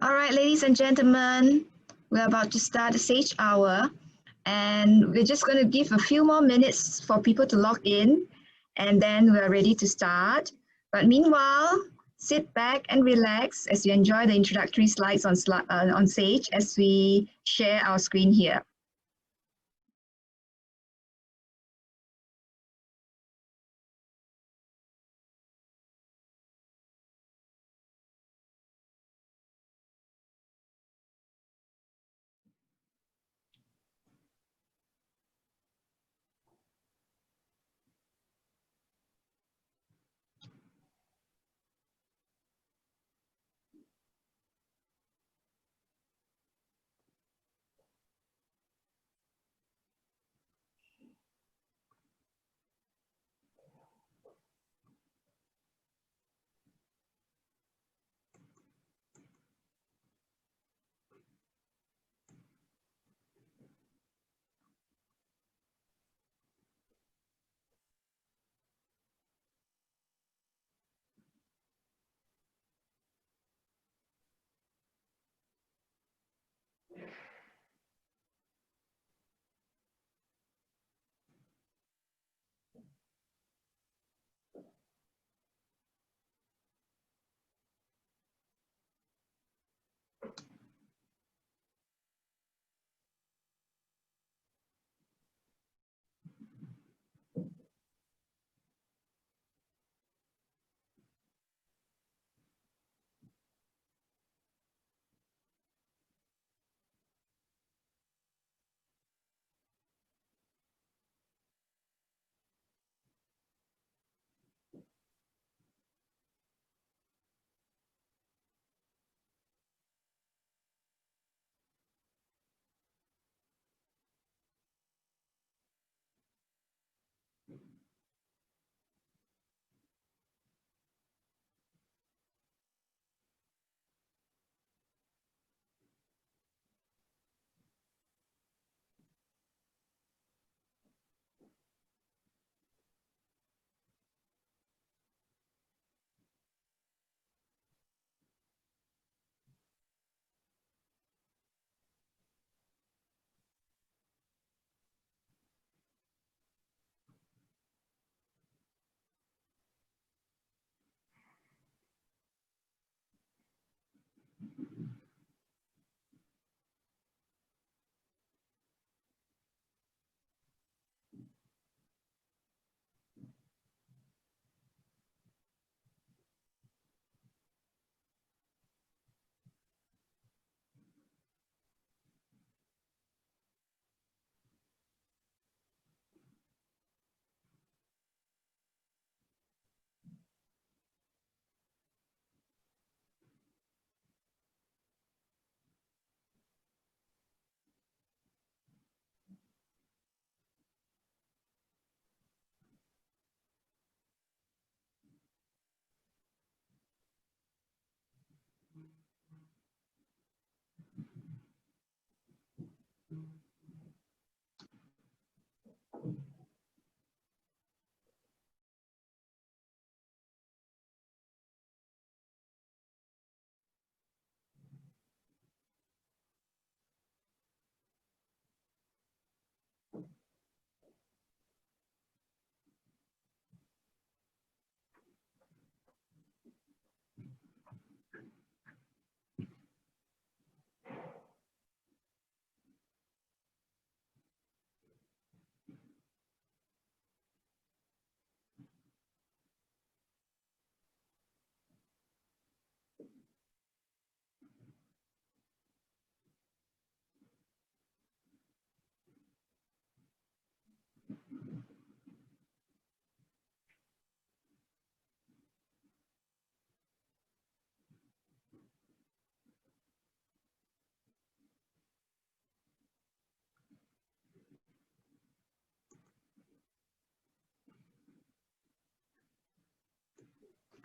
All right, ladies and gentlemen, we're about to start the Sage Hour, and we're just going to give a few more minutes for people to log in, and then we're ready to start. But meanwhile, sit back and relax as you enjoy the introductory slides on Sage as we share our screen here.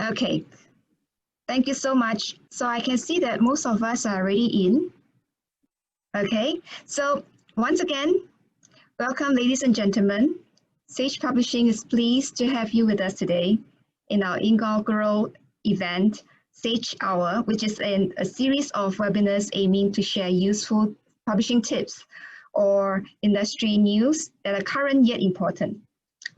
Okay, thank you so much. So I can see that most of us are already in. Okay, so once again, welcome, ladies and gentlemen. Sage Publishing is pleased to have you with us today in our inaugural event, Sage Hour, which is a series of webinars aiming to share useful publishing tips or industry news that are current yet important.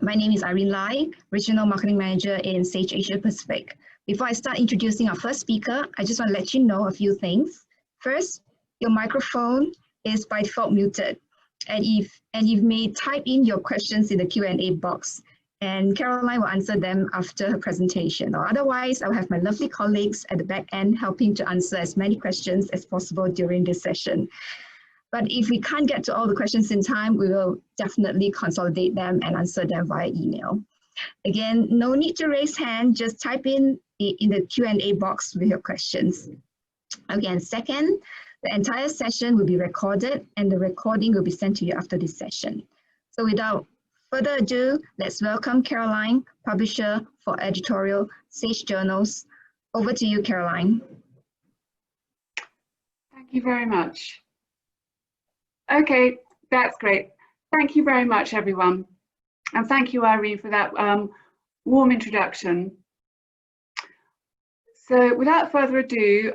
My name is Irene Lai, Regional Marketing Manager in Sage Asia Pacific. Before I start introducing our first speaker, I just want to let you know a few things. First, your microphone is by default muted, and you may type in your questions in the Q&A box, and Caroline will answer them after her presentation. Or otherwise, I'll have my lovely colleagues at the back end helping to answer as many questions as possible during this session. But if we can't get to all the questions in time, we will definitely consolidate them and answer them via email. Again, no need to raise hand, just type in the Q&A box with your questions. Again, second, the entire session will be recorded and the recording will be sent to you after this session. So without further ado, let's welcome Caroline, publisher for editorial Sage Journals. Over to you, Caroline. Thank you very much. Okay, that's great. Thank you very much, everyone. And thank you, Irene, for that warm introduction. So without further ado,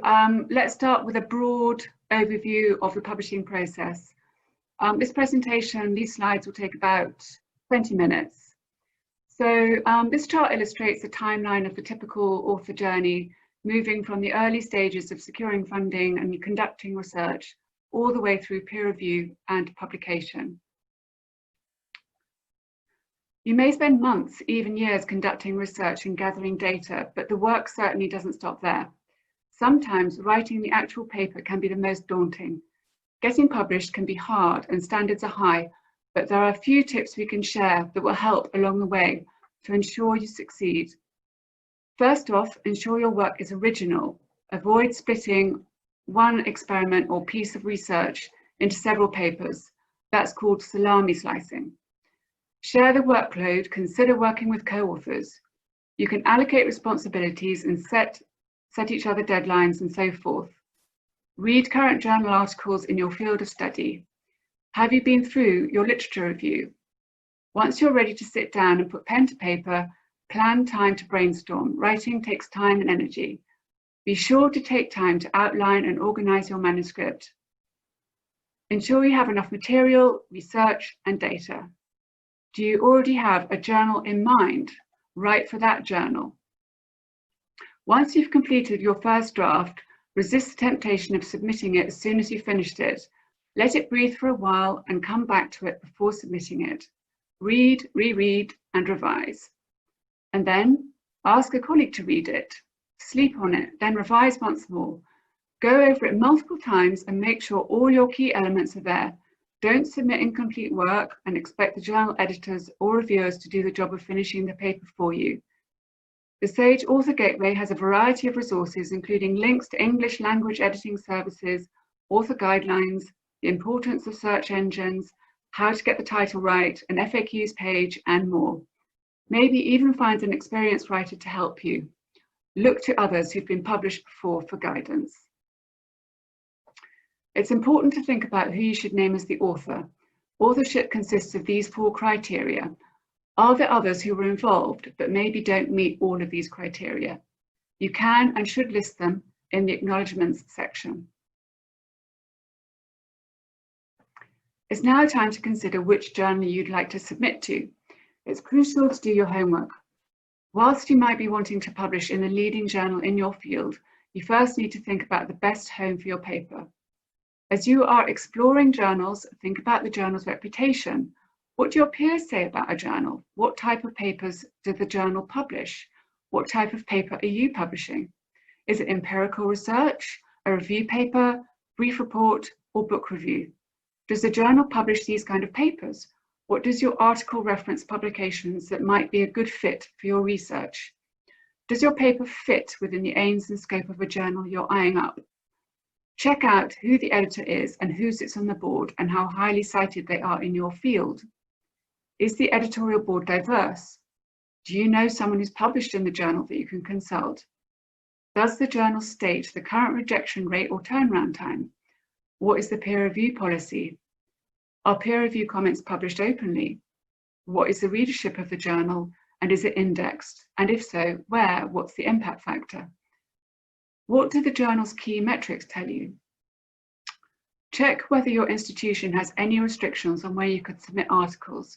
let's start with a broad overview of the publishing process. This presentation, these slides will take about 20 minutes. So this chart illustrates the timeline of the typical author journey, moving from the early stages of securing funding and conducting research, all the way through peer review and publication. You may spend months, even years, conducting research and gathering data, but the work certainly doesn't stop there. Sometimes writing the actual paper can be the most daunting. Getting published can be hard and standards are high, but there are a few tips we can share that will help along the way to ensure you succeed. First off, ensure your work is original. Avoid splitting one experiment or piece of research into several papers. That's called salami slicing. Share the workload, consider working with co-authors. You can allocate responsibilities and set each other deadlines and so forth. Read current journal articles in your field of study. Have you been through your literature review? Once you're ready to sit down and put pen to paper, plan time to brainstorm. Writing takes time and energy. Be sure to take time to outline and organize your manuscript. Ensure you have enough material, research, and data. Do you already have a journal in mind? Write for that journal. Once you've completed your first draft, resist the temptation of submitting it as soon as you've finished it. Let it breathe for a while and come back to it before submitting it. Read, reread, and revise. And then ask a colleague to read it. Sleep on it, then revise once more. Go over it multiple times and make sure all your key elements are there. Don't submit incomplete work and expect the journal editors or reviewers to do the job of finishing the paper for you. The Sage Author Gateway has a variety of resources, including links to English language editing services, author guidelines, the importance of search engines, how to get the title right, an FAQs page, and more. Maybe even find an experienced writer to help you. Look to others who've been published before for guidance. It's important to think about who you should name as the author. Authorship consists of these 4 criteria. Are there others who were involved but maybe don't meet all of these criteria? You can and should list them in the acknowledgements section. It's now time to consider which journal you'd like to submit to. It's crucial to do your homework. Whilst you might be wanting to publish in a leading journal in your field, you first need to think about the best home for your paper. As you are exploring journals, think about the journal's reputation. What do your peers say about a journal? What type of papers does the journal publish? What type of paper are you publishing? Is it empirical research, a review paper, brief report, or book review? Does the journal publish these kind of papers? What does your article reference publications that might be a good fit for your research? Does your paper fit within the aims and scope of a journal you're eyeing up? Check out who the editor is and who sits on the board and how highly cited they are in your field. Is the editorial board diverse? Do you know someone who's published in the journal that you can consult? Does the journal state the current rejection rate or turnaround time? What is the peer review policy? Are peer review comments published openly? What is the readership of the journal and is it indexed? And if so, where? What's the impact factor? What do the journal's key metrics tell you? Check whether your institution has any restrictions on where you could submit articles.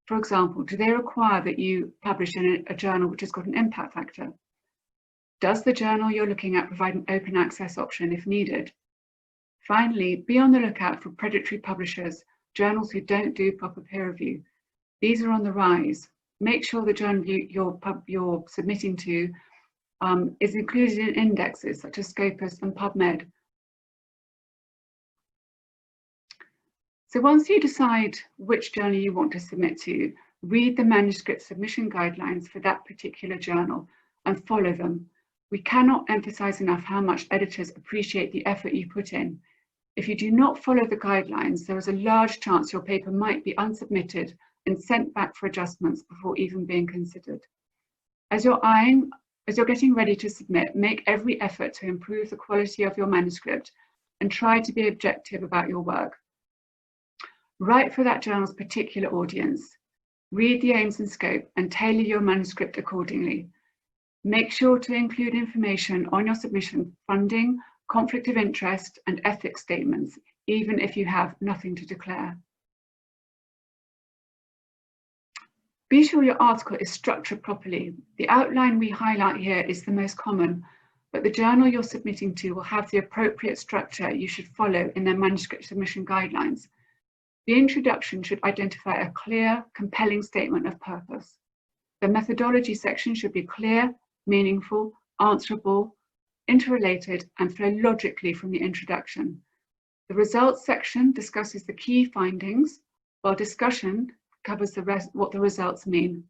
For example, do they require that you publish in a journal which has got an impact factor? Does the journal you're looking at provide an open access option if needed? Finally, be on the lookout for predatory publishers, journals who don't do proper peer review. These are on the rise. Make sure the journal you're submitting to is included in indexes such as Scopus and PubMed. So once you decide which journal you want to submit to, read the manuscript submission guidelines for that particular journal and follow them. We cannot emphasize enough how much editors appreciate the effort you put in. If you do not follow the guidelines, there is a large chance your paper might be unsubmitted and sent back for adjustments before even being considered. As you're getting ready to submit, make every effort to improve the quality of your manuscript and try to be objective about your work. Write for that journal's particular audience. Read the aims and scope and tailor your manuscript accordingly. Make sure to include information on your submission, funding, conflict of interest, and ethics statements, even if you have nothing to declare. Be sure your article is structured properly. The outline we highlight here is the most common, but the journal you're submitting to will have the appropriate structure you should follow in their manuscript submission guidelines. The introduction should identify a clear, compelling statement of purpose. The methodology section should be clear, meaningful, answerable, interrelated, and flow logically from the introduction. The results section discusses the key findings, while discussion covers what the results mean.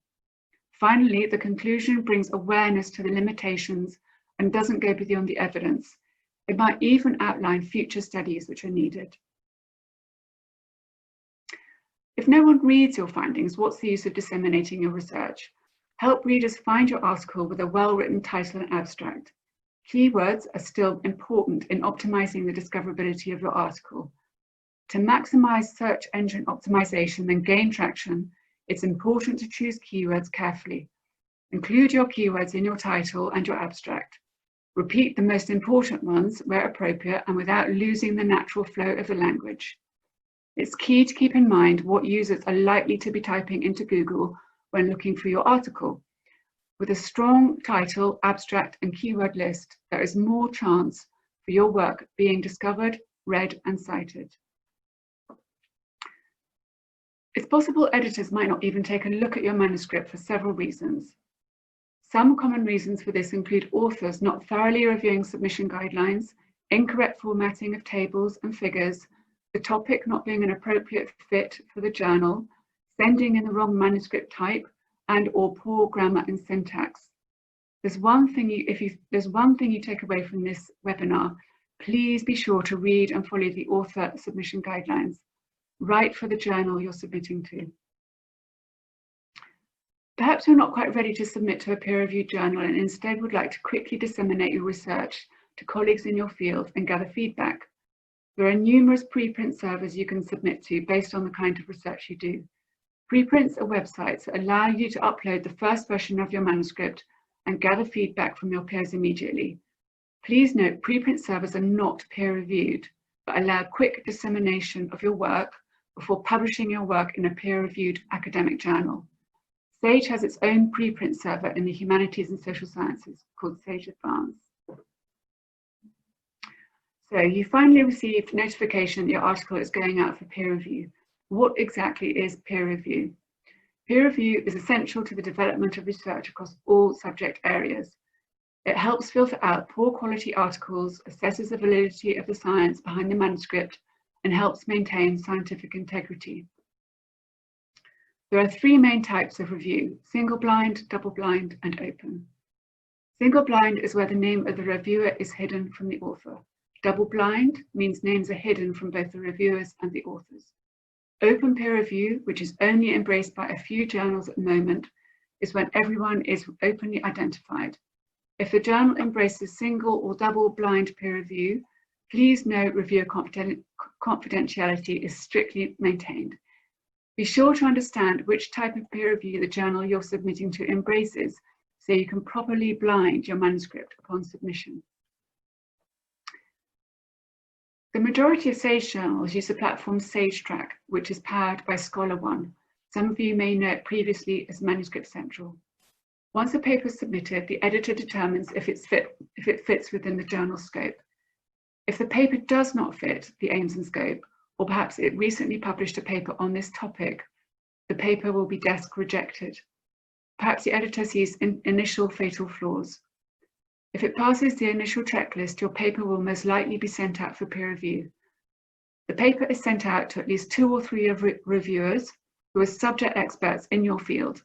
Finally, the conclusion brings awareness to the limitations and doesn't go beyond the evidence. It might even outline future studies which are needed. If no one reads your findings, what's the use of disseminating your research? Help readers find your article with a well-written title and abstract. Keywords are still important in optimizing the discoverability of your article. To maximize search engine optimization and gain traction, it's important to choose keywords carefully. Include your keywords in your title and your abstract. Repeat the most important ones where appropriate and without losing the natural flow of the language. It's key to keep in mind what users are likely to be typing into Google when looking for your article. With a strong title, abstract, and keyword list, there is more chance for your work being discovered, read, and cited. It's possible editors might not even take a look at your manuscript for several reasons. Some common reasons for this include authors not thoroughly reviewing submission guidelines, incorrect formatting of tables and figures, the topic not being an appropriate fit for the journal, sending in the wrong manuscript type, and or poor grammar and syntax. There's one thing you take away from this webinar, please be sure to read and follow the author submission guidelines. Write for the journal you're submitting to. Perhaps you're not quite ready to submit to a peer-reviewed journal and instead would like to quickly disseminate your research to colleagues in your field and gather feedback. There are numerous preprint servers you can submit to based on the kind of research you do. Preprints are websites that allow you to upload the first version of your manuscript and gather feedback from your peers immediately. Please note, preprint servers are not peer-reviewed, but allow quick dissemination of your work before publishing your work in a peer-reviewed academic journal. Sage has its own preprint server in the humanities and social sciences called Sage Advanced. So you finally received notification that your article is going out for peer review. What exactly is peer review? Peer review is essential to the development of research across all subject areas. It helps filter out poor quality articles, assesses the validity of the science behind the manuscript, and helps maintain scientific integrity. There are three main types of review: single blind, double blind, and open. Single blind is where the name of the reviewer is hidden from the author. Double blind means names are hidden from both the reviewers and the authors. Open peer review, which is only embraced by a few journals at the moment, is when everyone is openly identified. If the journal embraces single or double blind peer review, please note reviewer confidentiality is strictly maintained. Be sure to understand which type of peer review the journal you're submitting to embraces, so you can properly blind your manuscript upon submission. The majority of Sage journals use the platform SageTrack, which is powered by ScholarOne. Some of you may know it previously as Manuscript Central. Once a paper is submitted, the editor determines if it fits within the journal scope. If the paper does not fit the aims and scope, or perhaps it recently published a paper on this topic, the paper will be desk rejected. Perhaps the editor sees initial fatal flaws. If it passes the initial checklist, your paper will most likely be sent out for peer review. The paper is sent out to at least 2 or 3 reviewers who are subject experts in your field.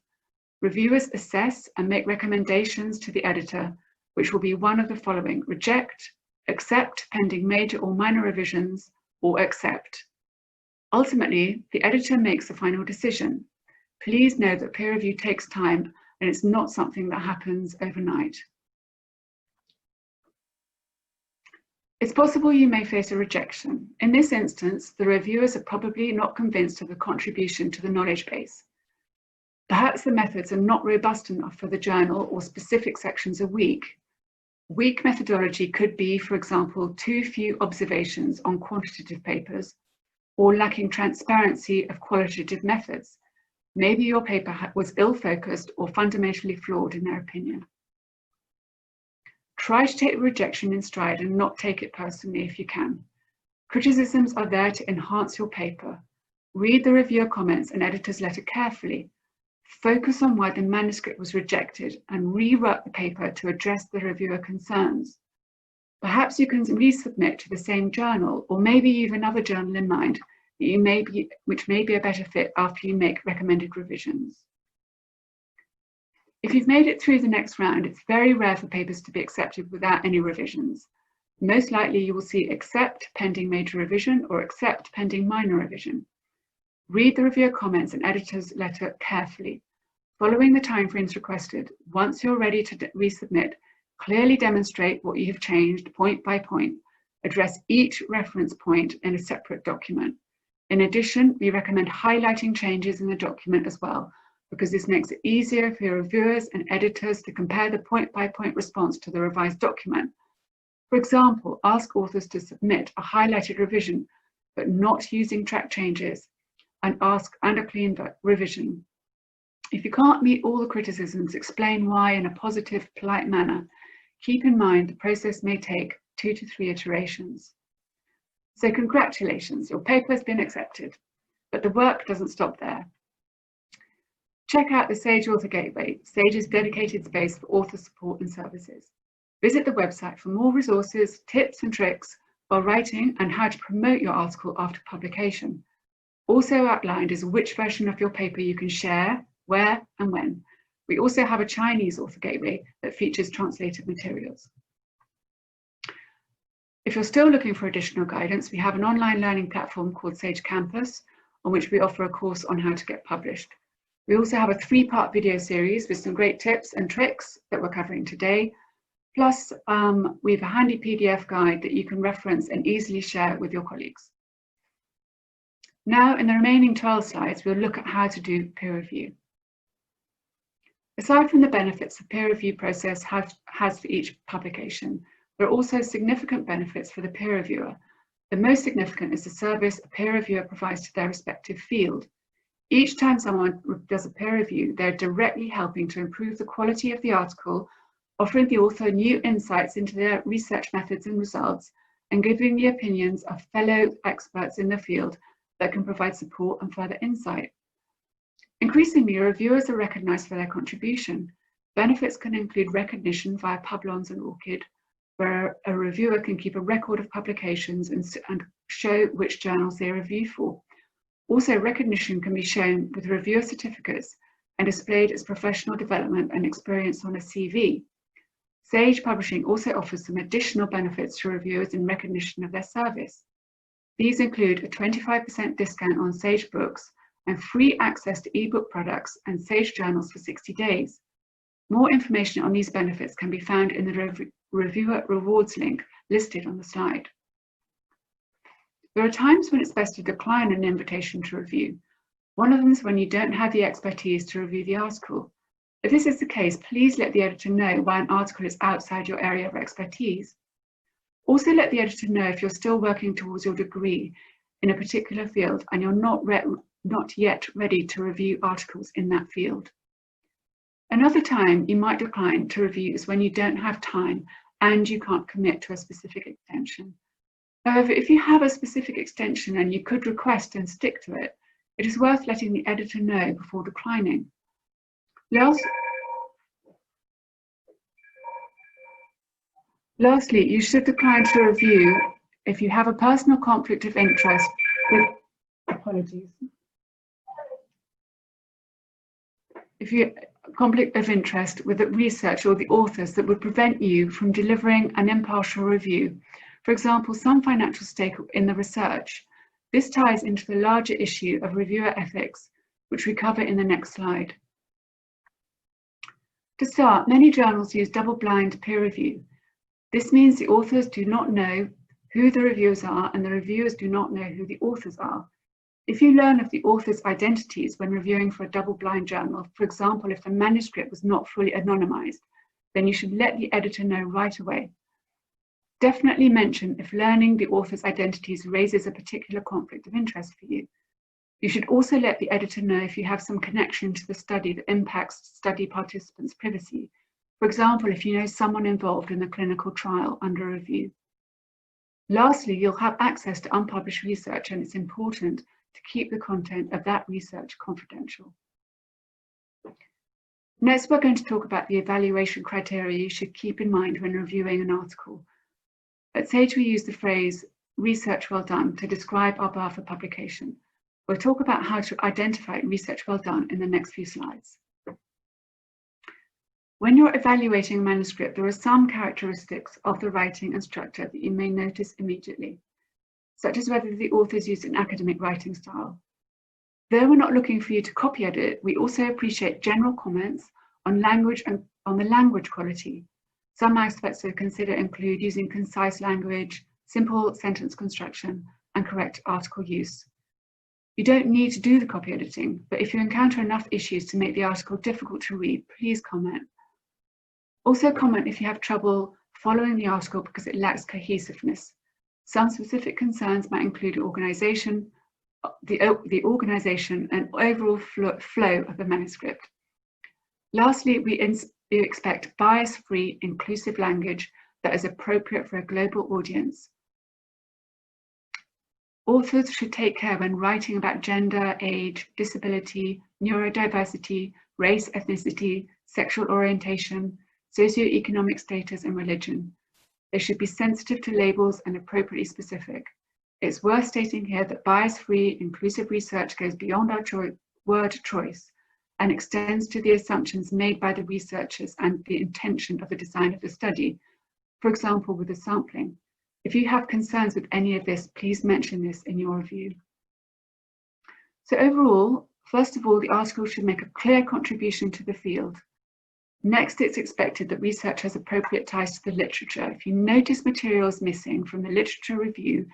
Reviewers assess and make recommendations to the editor, which will be one of the following: reject, accept pending major or minor revisions, or accept. Ultimately, the editor makes the final decision. Please know that peer review takes time and it's not something that happens overnight. It's possible you may face a rejection. In this instance, the reviewers are probably not convinced of the contribution to the knowledge base. Perhaps the methods are not robust enough for the journal, or specific sections are weak. Weak methodology could be, for example, too few observations on quantitative papers, or lacking transparency of qualitative methods. Maybe your paper was ill-focused or fundamentally flawed in their opinion. Try to take the rejection in stride and not take it personally if you can. Criticisms are there to enhance your paper. Read the reviewer comments and editor's letter carefully. Focus on why the manuscript was rejected and rework the paper to address the reviewer concerns. Perhaps you can resubmit to the same journal, or maybe you have another journal in mind which may be a better fit after you make recommended revisions. If you've made it through the next round, it's very rare for papers to be accepted without any revisions. Most likely you will see accept pending major revision or accept pending minor revision. Read the reviewer comments and editor's letter carefully. Following the timeframes requested, once you're ready to resubmit, clearly demonstrate what you have changed point by point. Address each reference point in a separate document. In addition, we recommend highlighting changes in the document as well, because this makes it easier for your reviewers and editors to compare the point-by-point response to the revised document. For example, ask authors to submit a highlighted revision, but not using track changes, and ask a clean revision. If you can't meet all the criticisms, explain why in a positive, polite manner. Keep in mind the process may take 2 to 3 iterations. So congratulations, your paper has been accepted, but the work doesn't stop there. Check out the Sage Author Gateway, Sage's dedicated space for author support and services. Visit the website for more resources, tips and tricks while writing, and how to promote your article after publication. Also outlined is which version of your paper you can share, where and when. We also have a Chinese Author Gateway that features translated materials. If you're still looking for additional guidance, we have an online learning platform called Sage Campus, on which we offer a course on how to get published. We also have a 3-part video series with some great tips and tricks that we're covering today. Plus, we have a handy PDF guide that you can reference and easily share with your colleagues. Now, in the remaining 12 slides, we'll look at how to do peer review. Aside from the benefits the peer review process has for each publication, there are also significant benefits for the peer reviewer. The most significant is the service a peer reviewer provides to their respective field. Each time someone does a peer review, they're directly helping to improve the quality of the article, offering the author new insights into their research methods and results, and giving the opinions of fellow experts in the field that can provide support and further insight. Increasingly, reviewers are recognized for their contribution. Benefits can include recognition via Publons and ORCID, where a reviewer can keep a record of publications and show which journals they reviewed for. Also, recognition can be shown with reviewer certificates and displayed as professional development and experience on a CV. Sage Publishing also offers some additional benefits to reviewers in recognition of their service. These include a 25% discount on Sage books and free access to ebook products and Sage journals for 60 days. More information on these benefits can be found in the reviewer rewards link listed on the slide. There are times when it's best to decline an invitation to review. One of them is when you don't have the expertise to review the article. If this is the case, please let the editor know why an article is outside your area of expertise. Also let the editor know if you're still working towards your degree in a particular field and you're not yet ready to review articles in that field. Another time you might decline to review is when you don't have time and you can't commit to a specific extension. However, if you have a specific extension and you could request and stick to it, it is worth letting the editor know before declining. Lastly, you should decline to review if you have a personal conflict of interest with, if you conflict of interest with the research or the authors that would prevent you from delivering an impartial review. For example, some financial stake in the research. This ties into the larger issue of reviewer ethics, which we cover in the next slide. To start, many journals use double-blind peer review. This means the authors do not know who the reviewers are and the reviewers do not know who the authors are. If you learn of the authors' identities when reviewing for a double-blind journal, for example, if the manuscript was not fully anonymized, then you should let the editor know right away. Definitely mention if learning the author's identities raises a particular conflict of interest for you. You should also let the editor know if you have some connection to the study that impacts study participants' privacy. For example, if you know someone involved in the clinical trial under review. Lastly, you'll have access to unpublished research, and it's important to keep the content of that research confidential. Next, we're going to talk about the evaluation criteria you should keep in mind when reviewing an article. At Sage, we use the phrase research well done to describe our bar for publication. We'll talk about how to identify research well done in the next few slides. When you're evaluating a manuscript, there are some characteristics of the writing and structure that you may notice immediately, such as whether the authors used an academic writing style. Though we're not looking for you to copy edit, we also appreciate general comments on language and on the language quality. Some aspects to consider include using concise language, simple sentence construction, and correct article use. You don't need to do the copy editing, but if you encounter enough issues to make the article difficult to read, please comment. Also comment if you have trouble following the article because it lacks cohesiveness. Some specific concerns might include organization, the organization and overall flow of the manuscript. Lastly, we expect bias-free, inclusive language that is appropriate for a global audience. Authors should take care when writing about gender, age, disability, neurodiversity, race, ethnicity, sexual orientation, socioeconomic status, and religion. They should be sensitive to labels and appropriately specific. It's worth stating here that bias-free, inclusive research goes beyond our word choice and extends to the assumptions made by the researchers and the intention of the design of the study, for example, with the sampling. If you have concerns with any of this, please mention this in your review. So overall, first of all, the article should make a clear contribution to the field. Next, it's expected that research has appropriate ties to the literature. If you notice materials missing from the literature review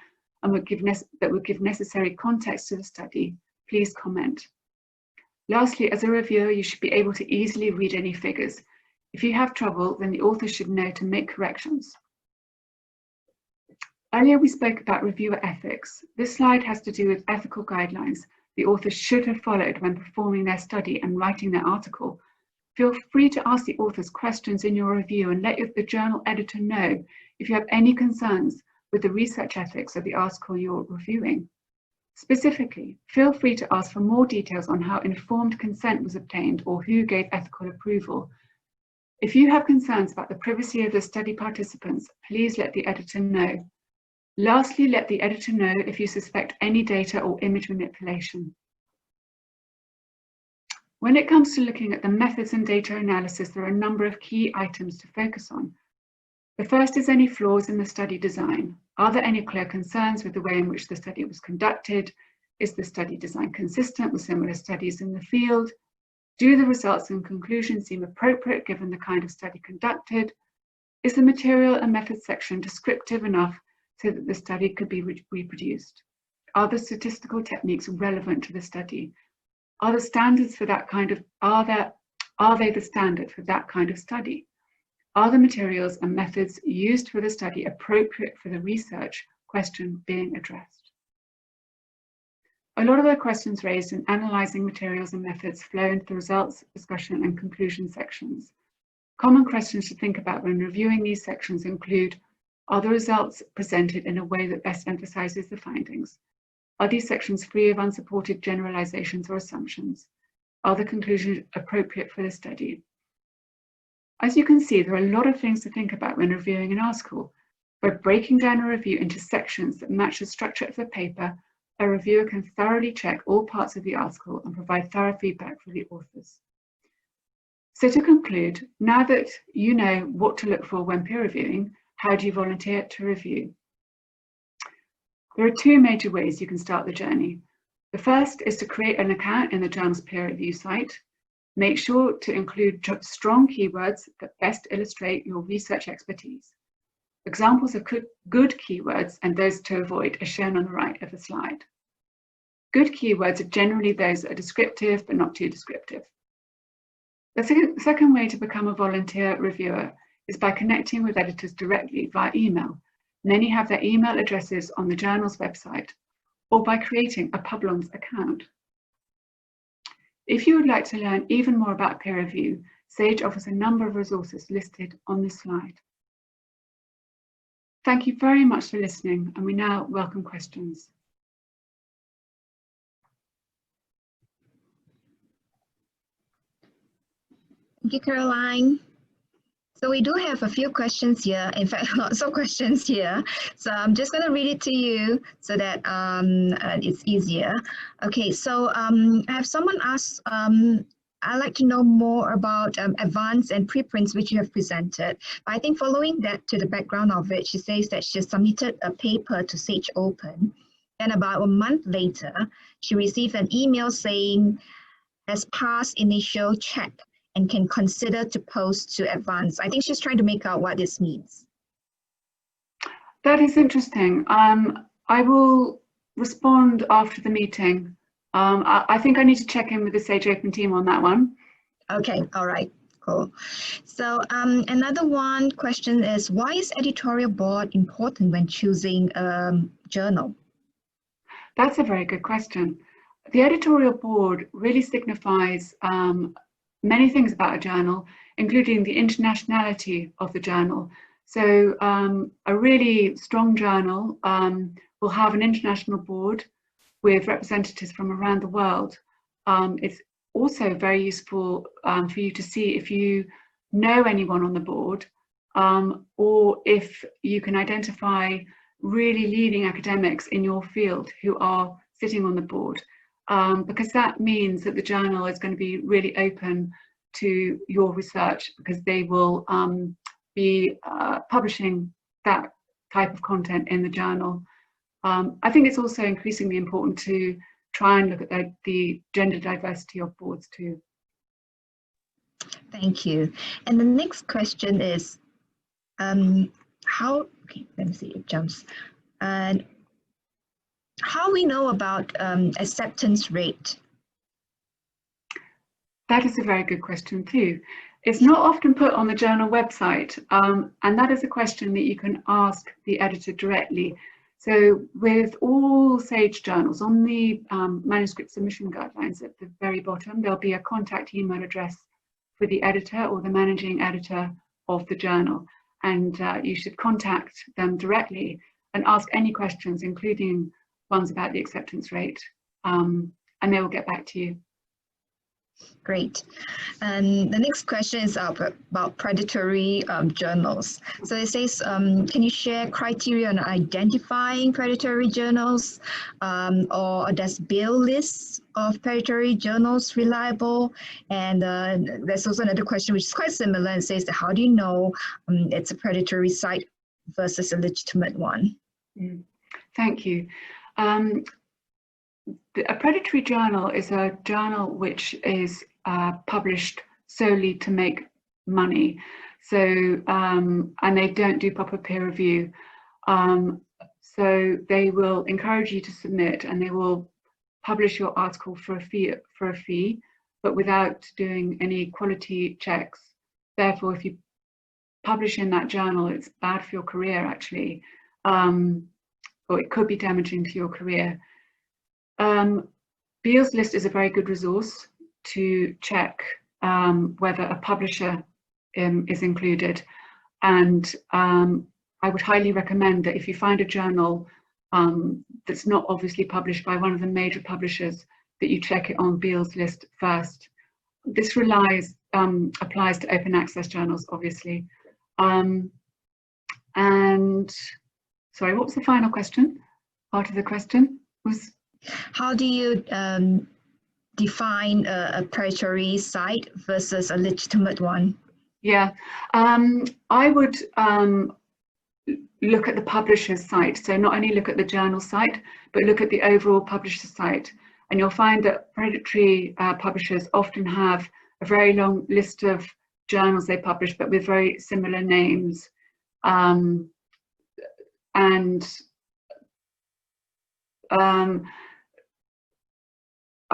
and that would give necessary context to the study, please comment. Lastly, as a reviewer, you should be able to easily read any figures. If you have trouble, then the author should know to make corrections. Earlier, we spoke about reviewer ethics. This slide has to do with ethical guidelines the author should have followed when performing their study and writing their article. Feel free to ask the authors questions in your review and let the journal editor know if you have any concerns with the research ethics of the article you're reviewing. Specifically, feel free to ask for more details on how informed consent was obtained or who gave ethical approval. If you have concerns about the privacy of the study participants, please let the editor know. Lastly, let the editor know if you suspect any data or image manipulation. When it comes to looking at the methods and data analysis, there are a number of key items to focus on. The first is any flaws in the study design. Are there any clear concerns with the way in which the study was conducted? Is the study design consistent with similar studies in the field? Do the results and conclusions seem appropriate given the kind of study conducted? Is the material and methods section descriptive enough so that the study could be reproduced? Are the statistical techniques relevant to the study? Are the standards for that kind of, are they the standard for that kind of study? Are the materials and methods used for the study appropriate for the research question being addressed? A lot of the questions raised in analysing materials and methods flow into the results, discussion and conclusion sections. Common questions to think about when reviewing these sections include, are the results presented in a way that best emphasises the findings? Are these sections free of unsupported generalisations or assumptions? Are the conclusions appropriate for the study? As you can see, there are a lot of things to think about when reviewing an article. By breaking down a review into sections that match the structure of the paper, a reviewer can thoroughly check all parts of the article and provide thorough feedback for the authors. So to conclude, now that you know what to look for when peer reviewing, how do you volunteer to review? There are two major ways you can start the journey. The first is to create an account in the journal's peer review site. Make sure to include strong keywords that best illustrate your research expertise. Examples of good keywords and those to avoid are shown on the right of the slide. Good keywords are generally those that are descriptive but not too descriptive. The second way to become a volunteer reviewer is by connecting with editors directly via email. Many have their email addresses on the journal's website, or by creating a Publons account. If you would like to learn even more about peer review, Sage offers a number of resources listed on this slide. Thank you very much for listening, and we now welcome questions. Thank you, Caroline. So we do have a few questions here, in fact, lots of questions here. So I'm just going to read it to you so that it's easier. Okay, so I have someone ask, I'd like to know more about advanced and preprints which you have presented. But I think following that, to the background of it, she says that she submitted a paper to Sage Open. And about a month later, she received an email saying, has passed initial check and can consider to post to advance. I think she's trying to make out what this means. That is interesting. I will respond after the meeting. I think I need to check in with the Sage Open team on that one. Okay, all right, cool. So another one question is, why is editorial board important when choosing a journal? That's a very good question. The editorial board really signifies many things about a journal, including the internationality of the journal. So a really strong journal will have an international board with representatives from around the world. It's also very useful for you to see if you know anyone on the board, or if you can identify really leading academics in your field who are sitting on the board. Because that means that the journal is going to be really open to your research, because they will be publishing that type of content in the journal. I think it's also increasingly important to try and look at the gender diversity of boards too. Thank you. And the next question is, okay, let me see, it jumps. How we know about acceptance rate? That is a very good question too. It's not often put on the journal website, and that is a question that you can ask the editor directly. So with all Sage journals, on the manuscript submission guidelines at the very bottom, there'll be a contact email address for the editor or the managing editor of the journal. And you should contact them directly and ask any questions, including ones about the acceptance rate, and they will get back to you. Great. And the next question is about predatory journals. So it says, can you share criteria on identifying predatory journals, or does Bill lists of predatory journals reliable? And there's also another question which is quite similar and says that how do you know it's a predatory site versus a legitimate one? Thank you. A predatory journal is a journal which is published solely to make money. So, and they don't do proper peer review. So they will encourage you to submit, and they will publish your article for a fee, but without doing any quality checks. Therefore, if you publish in that journal, it's bad for your career actually, or it could be damaging to your career. Beall's List is a very good resource to check whether a publisher is included, and I would highly recommend that if you find a journal that's not obviously published by one of the major publishers, that you check it on Beall's List first. This applies to open access journals, obviously. And sorry, what was the final question? Part of the question was, how do you define a predatory site versus a legitimate one? Yeah, I would look at the publisher's site. So not only look at the journal site, but look at the overall publisher site. And you'll find that predatory publishers often have a very long list of journals they publish, but with very similar names. I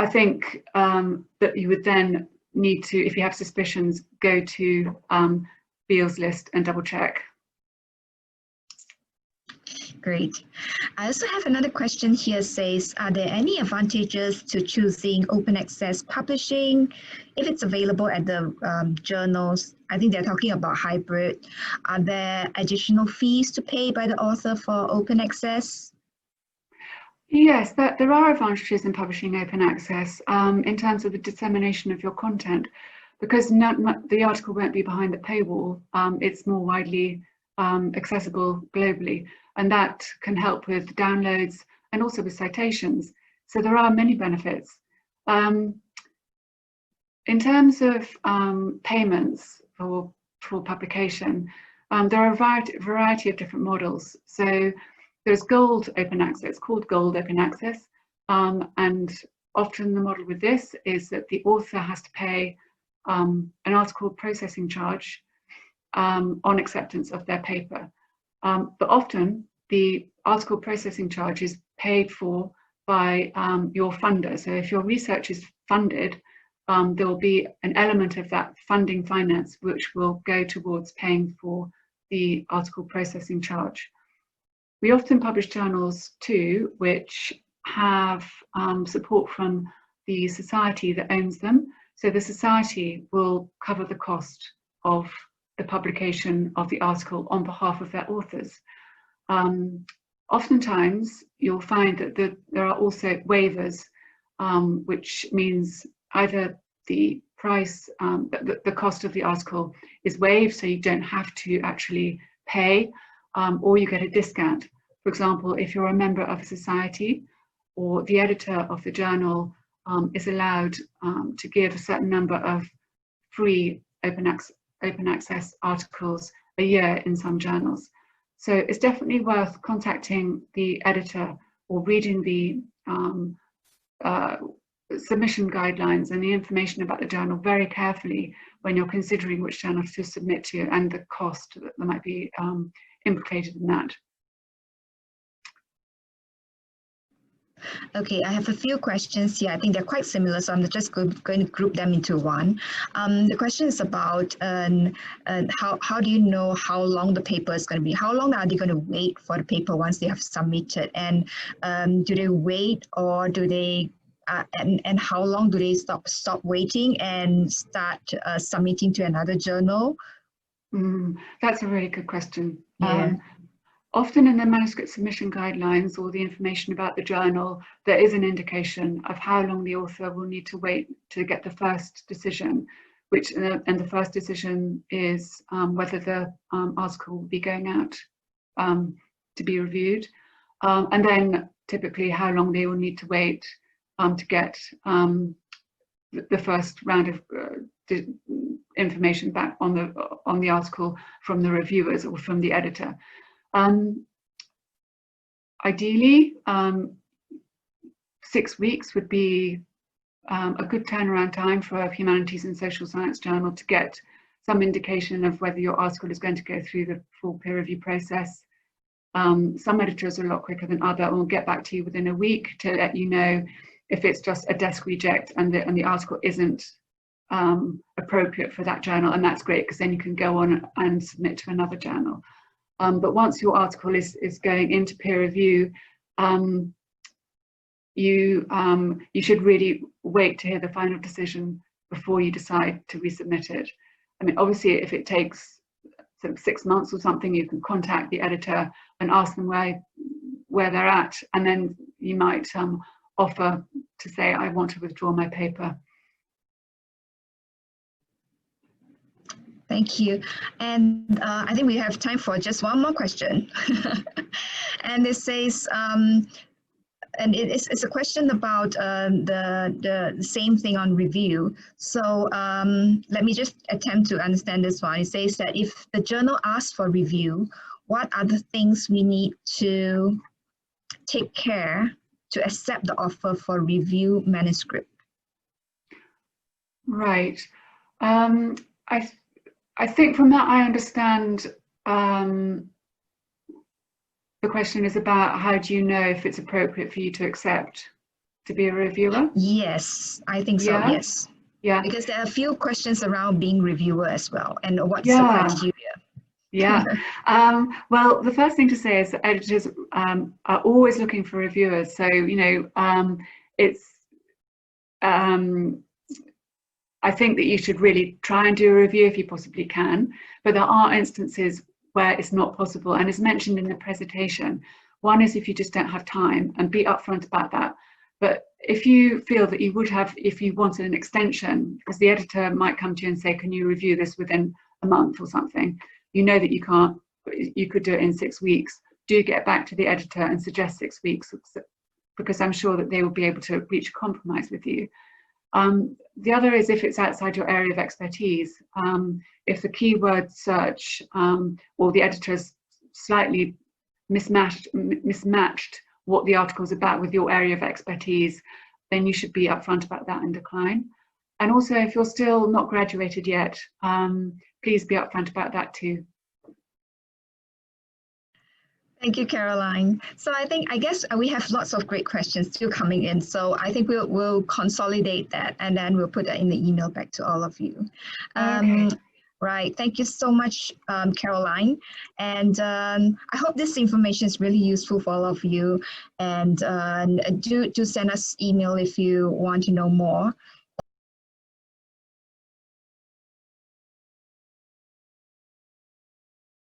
think that you would then need to, if you have suspicions, go to Beall's List and double check. Great. I also have another question here. Says, are there any advantages to choosing open access publishing if it's available at the journals? I think they're talking about hybrid. Are there additional fees to pay by the author for open access? Yes, there are advantages in publishing open access in terms of the dissemination of your content, because the article won't be behind the paywall. It's more widely accessible globally, and that can help with downloads and also with citations. So there are many benefits. In terms of payments for publication, there are a variety of different models. So there's gold open access, it's called gold open access, and often the model with this is that the author has to pay an article processing charge on acceptance of their paper. But often the article processing charge is paid for by your funder. So if your research is funded, there will be an element of that funding finance which will go towards paying for the article processing charge. We often publish journals too, which have support from the society that owns them. So the society will cover the cost of the publication of the article on behalf of their authors. Oftentimes, you'll find that there are also waivers, which means either the price, the cost of the article is waived, so you don't have to actually pay, or you get a discount. For example, if you're a member of a society, or the editor of the journal is allowed to give a certain number of free open access articles a year in some journals. So it's definitely worth contacting the editor or reading the submission guidelines and the information about the journal very carefully when you're considering which journal to submit to and the cost that might be implicated in that. Okay, I have a few questions here. I think they're quite similar, so I'm just going to group them into one. The question is about how do you know how long the paper is going to be? How long are they going to wait for the paper once they have submitted? And do they wait, or do they and how long do they stop waiting and start submitting to another journal? That's a really good question. Yeah. Often in the manuscript submission guidelines or the information about the journal, there is an indication of how long the author will need to wait to get the first decision, and the first decision is whether the article will be going out to be reviewed, and then typically how long they will need to wait to get the first round of information back on the article from the reviewers or from the editor. Ideally, 6 weeks would be a good turnaround time for a humanities and social science journal to get some indication of whether your article is going to go through the full peer review process. Some editors are a lot quicker than others and will get back to you within a week to let you know if it's just a desk reject and the article isn't appropriate for that journal, and that's great because then you can go on and submit to another journal. But once your article is going into peer review, you should really wait to hear the final decision before you decide to resubmit it. I mean, obviously, if it takes sort of 6 months or something, you can contact the editor and ask them where they're at, and then you might offer to say, I want to withdraw my paper. Thank you. And I think we have time for just one more question. And it says, and it's a question about the same thing on review. So let me just attempt to understand this one. It says that if the journal asks for review, what are the things we need to take care to accept the offer for review manuscript? Right. I think from that I understand the question is about how do you know if it's appropriate for you to accept to be a reviewer? Yes, I think so, yeah. yes. Yeah. Because there are a few questions around being reviewer as well, and what's the criteria? Yeah. Well, the first thing to say is that editors are always looking for reviewers. So, you know, it's, I think that you should really try and do a review if you possibly can, but there are instances where it's not possible. And as mentioned in the presentation, one is if you just don't have time, and be upfront about that. But if you feel that you would have, if you wanted an extension, because the editor might come to you and say, can you review this within a month or something? You know that you can't, you could do it in 6 weeks. Do get back to the editor and suggest 6 weeks, because I'm sure that they will be able to reach a compromise with you. The other is if it's outside your area of expertise. If the keyword search or the editor's slightly mismatched what the article is about with your area of expertise, then you should be upfront about that and decline. And also, if you're still not graduated yet, please be upfront about that too. Thank you, Caroline. So I guess we have lots of great questions still coming in. So I think we'll consolidate that, and then we'll put that in the email back to all of you. Okay. Right. Thank you so much, Caroline. And I hope this information is really useful for all of you. And do send us email if you want to know more.